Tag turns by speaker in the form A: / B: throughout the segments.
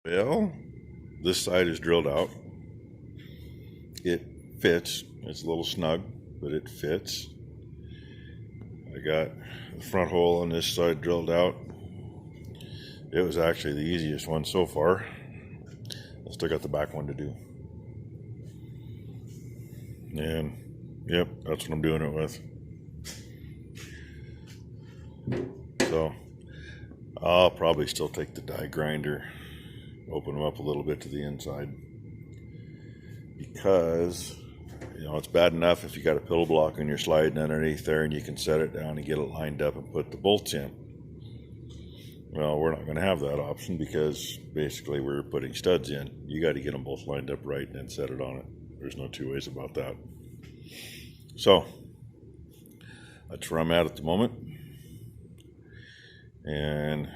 A: Well, this side is drilled out. It fits. It's a little snug, but it fits. I got the front hole on this side drilled out. It was actually the easiest one so far. I still got the back one to do. And yep, that's what I'm doing it with. So I'll probably still take the die grinder, open them up a little bit to the inside, because it's bad enough if you got a pillow block and you're sliding underneath there and you can set it down and get it lined up and put the bolts in. Well, we're not going to have that option because basically we're putting studs in. You got to get them both lined up right and then set it on it. There's no two ways about that. So that's where I'm at the moment. And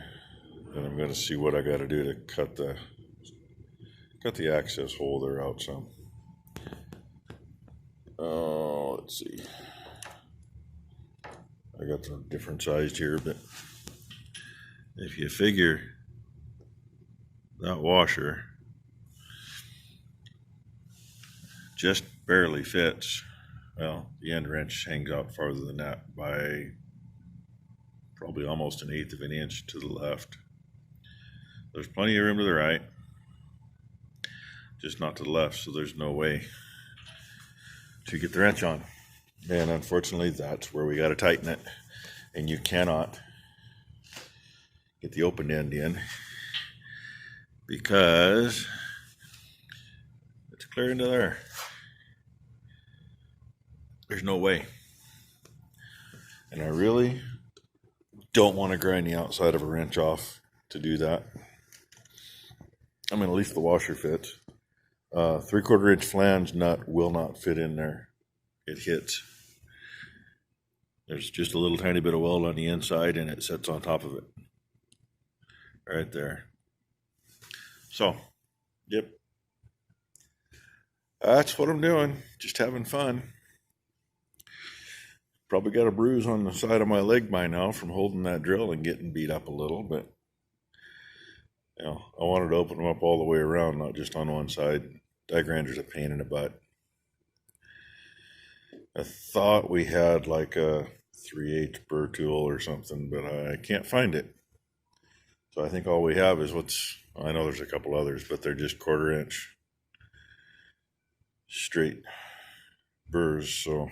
A: then I'm going to see what I got to do to cut the access hole there out some. Oh, let's see. I got some different sized here, but if you figure that washer just barely fits, well, the end wrench hangs out farther than that by probably almost 1/8 of an inch to the left. There's plenty of room to the right, just not to the left, so there's no way to get the wrench on. And unfortunately, that's where we got to tighten it. And you cannot get the open end in because it's clear into there. There's no way. And I really don't want to grind the outside of a wrench off to do that. I mean, at least the washer fits. 3/4 inch flange nut will not fit in there. It hits. There's just a little tiny bit of weld on the inside and it sits on top of it. Right there. So, yep. That's what I'm doing. Just having fun. Probably got a bruise on the side of my leg by now from holding that drill and getting beat up a little, but I wanted to open them up all the way around, not just on one side. Die grinder's a pain in the butt. I thought we had like a 3/8 burr tool or something, but I can't find it. So I think all we have is I know there's a couple others, but they're just 1/4 inch straight burrs. So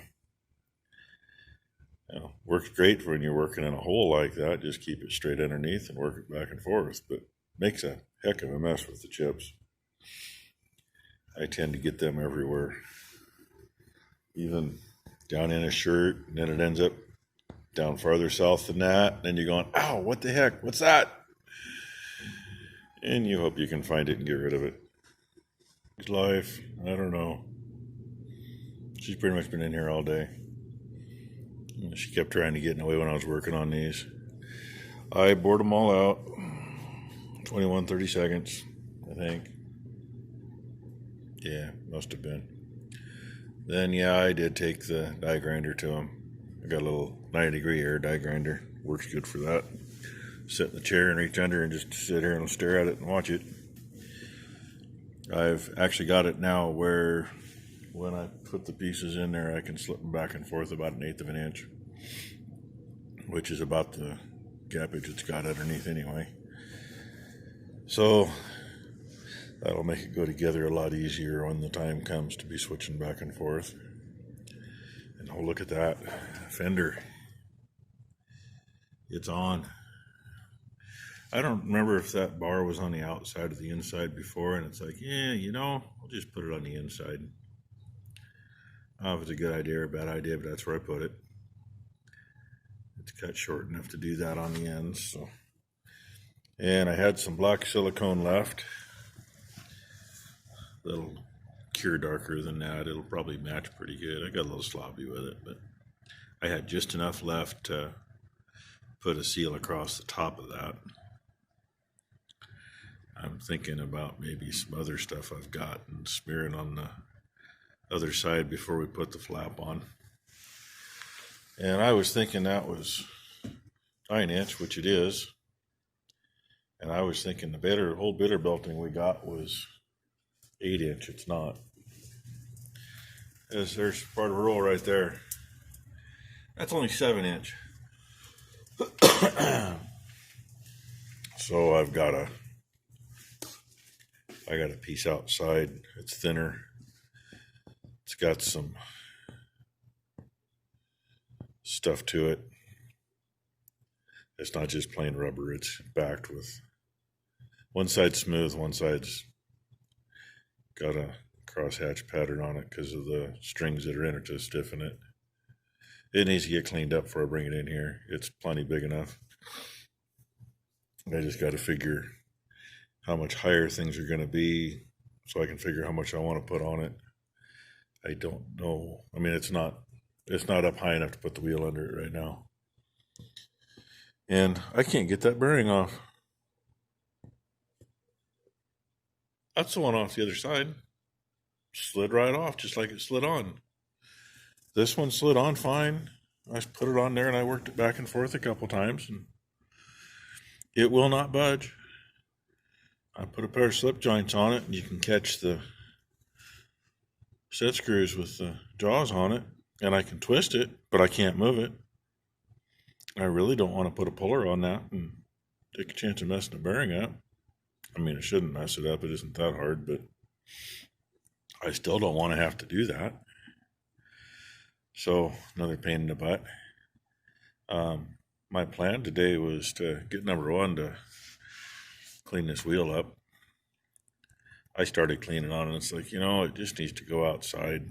A: works great when you're working in a hole like that. Just keep it straight underneath and work it back and forth, but makes a heck of a mess with the chips. I tend to get them everywhere, even down in a shirt, and then it ends up down farther south than that, and then you're going, ow, what the heck, what's that? And you hope you can find it and get rid of it. It's life, I don't know. She's pretty much been in here all day. She kept trying to get in the way when I was working on these. I bored them all out. 21-30 seconds, I think. Yeah, must have been. Then, I did take the die grinder to them. I got a little 90-degree air die grinder. Works good for that. Sit in the chair and reach under and just sit here and stare at it and watch it. I've actually got it now where when I put the pieces in there, I can slip them back and forth about 1/8 of an inch, which is about the gappage it's got underneath anyway. So that'll make it go together a lot easier when the time comes to be switching back and forth. And oh, look at that fender. It's on. I don't remember if that bar was on the outside or the inside before, and it's like, I'll just put it on the inside. I don't know if it's a good idea or a bad idea, but that's where I put it. It's cut short enough to do that on the ends. So. And I had some black silicone left. That'll cure darker than that. It'll probably match pretty good. I got a little sloppy with it, but I had just enough left to put a seal across the top of that. I'm thinking about maybe some other stuff I've got and smearing on the other side before we put the flap on. And I was thinking that was 9 inch, which it is. And I was thinking the whole bitter belting we got was 8-inch. It's not. There's part of a roll right there. That's only 7-inch. So I got a piece outside. It's thinner. It's got some stuff to it. It's not just plain rubber. It's backed with one side smooth, one side's got a crosshatch pattern on it because of the strings that are in it to stiffen it. It needs to get cleaned up before I bring it in here. It's plenty big enough. I just got to figure how much higher things are going to be so I can figure how much I want to put on it. I don't know. I mean, it's not up high enough to put the wheel under it right now. And I can't get that bearing off. That's the one off the other side. Slid right off just like it slid on. This one slid on fine. I put it on there and I worked it back and forth a couple times and it will not budge. I put a pair of slip joints on it and you can catch the set screws with the jaws on it and I can twist it, but I can't move it. I really don't want to put a puller on that and take a chance of messing the bearing up. I mean, it shouldn't mess it up. It isn't that hard, but I still don't want to have to do that. So, another pain in the butt. My plan today was to get number one to clean this wheel up. I started cleaning on it, and it's like, it just needs to go outside.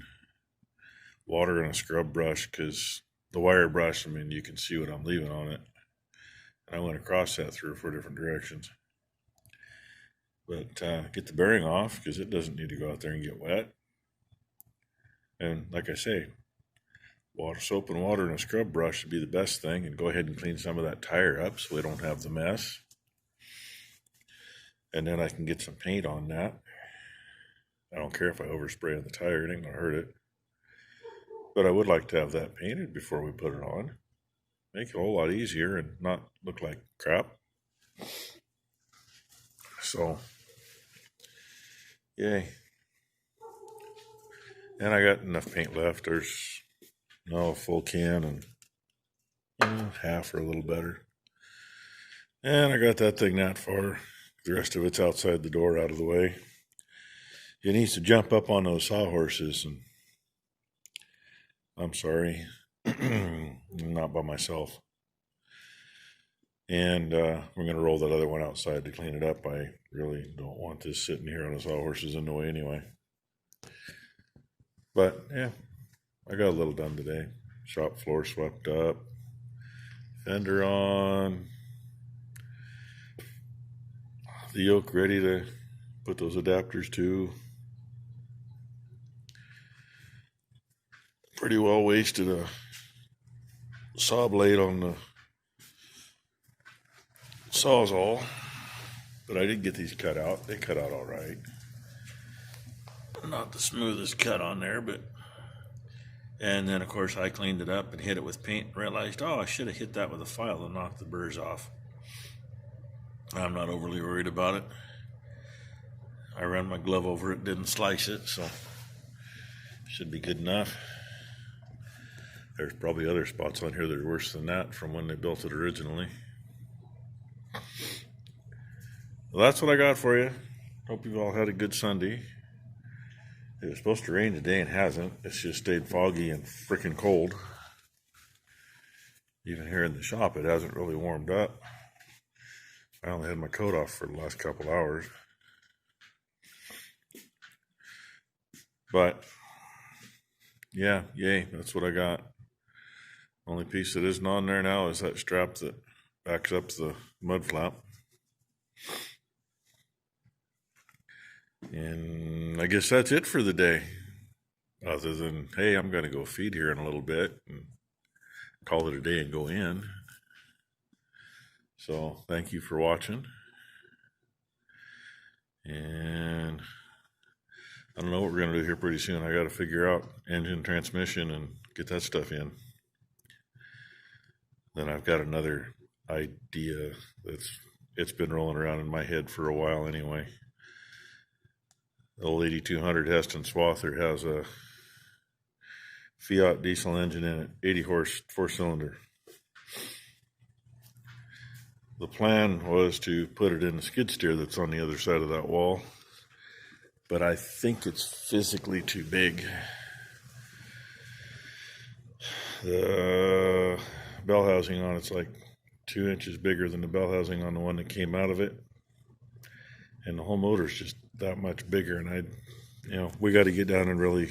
A: Water and a scrub brush, because the wire brush, I mean, you can see what I'm leaving on it. And I went across that 3 or 4 different directions. But get the bearing off, because it doesn't need to go out there and get wet. And like I say, soap and water and a scrub brush would be the best thing, and go ahead and clean some of that tire up so we don't have the mess. And then I can get some paint on that. I don't care if I overspray on the tire, it ain't gonna hurt it. But I would like to have that painted before we put it on. Make it a whole lot easier and not look like crap. So, yay. And I got enough paint left. There's a full can and half or a little better. And I got that thing that far. The rest of it's outside the door, out of the way. It needs to jump up on those sawhorses, and I'm sorry, I'm not by myself. And we're going to roll that other one outside to clean it up. I really don't want this sitting here on the sawhorses in the way anyway. But yeah, I got a little done today. Shop floor swept up, fender on, the yoke ready to put those adapters to. Pretty well wasted a saw blade on the Sawzall, but I did get these cut out. They cut out all right. Not the smoothest cut on there, but... And then, of course, I cleaned it up and hit it with paint and realized, I should have hit that with a file to knock the burrs off. I'm not overly worried about it. I ran my glove over it, didn't slice it, so should be good enough. There's probably other spots on here that are worse than that from when they built it originally. Well, that's what I got for you. Hope you've all had a good Sunday. It was supposed to rain today and hasn't. It's just stayed foggy and freaking cold. Even here in the shop, it hasn't really warmed up. I only had my coat off for the last couple hours. But, yeah, yay, that's what I got. Only piece that isn't on there now is that strap that backs up the mud flap. And I guess that's it for the day. Other than, hey, I'm going to go feed here in a little bit and call it a day and go in. So, thank you for watching. And I don't know what we're going to do here pretty soon. I got to figure out engine, transmission, and get that stuff in. Then I've got another idea that's it's been rolling around in my head for a while anyway. The old 8200 Heston Swather has a Fiat diesel engine in it, 80 horse, 4-cylinder. The plan was to put it in the skid steer that's on the other side of that wall, but I think it's physically too big. The bell housing on it's like 2 inches bigger than the bell housing on the one that came out of it, and the whole motor's just that much bigger. And we got to get down and really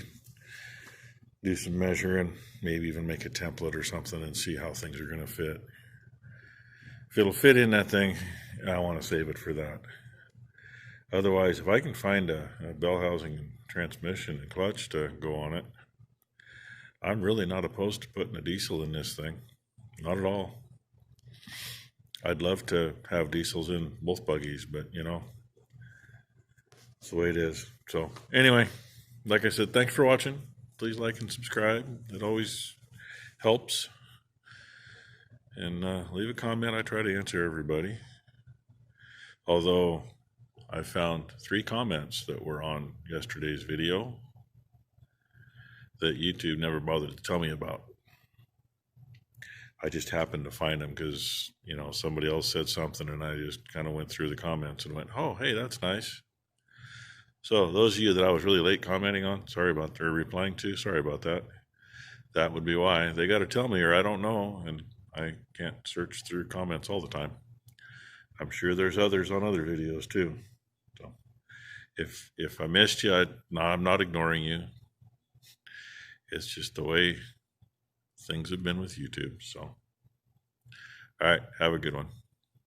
A: do some measuring, maybe even make a template or something and see how things are going to fit. If it'll fit in that thing, I want to save it for that. Otherwise, if I can find a bell housing and transmission and clutch to go on it, I'm really not opposed to putting a diesel in this thing. Not at all. I'd love to have diesels in both buggies, but it's the way it is. So anyway, like I said, thanks for watching. Please like and subscribe. It always helps. And leave a comment. I try to answer everybody. Although I found 3 comments that were on yesterday's video that YouTube never bothered to tell me about. I just happened to find them because, somebody else said something and I just kind of went through the comments and went, oh, hey, that's nice. So those of you that I was really late commenting on, or replying to, sorry about that. That would be why. They got to tell me or I don't know, and I can't search through comments all the time. I'm sure there's others on other videos too. So if I missed you, I'm not ignoring you. It's just the way things have been with YouTube. So, all right, have a good one.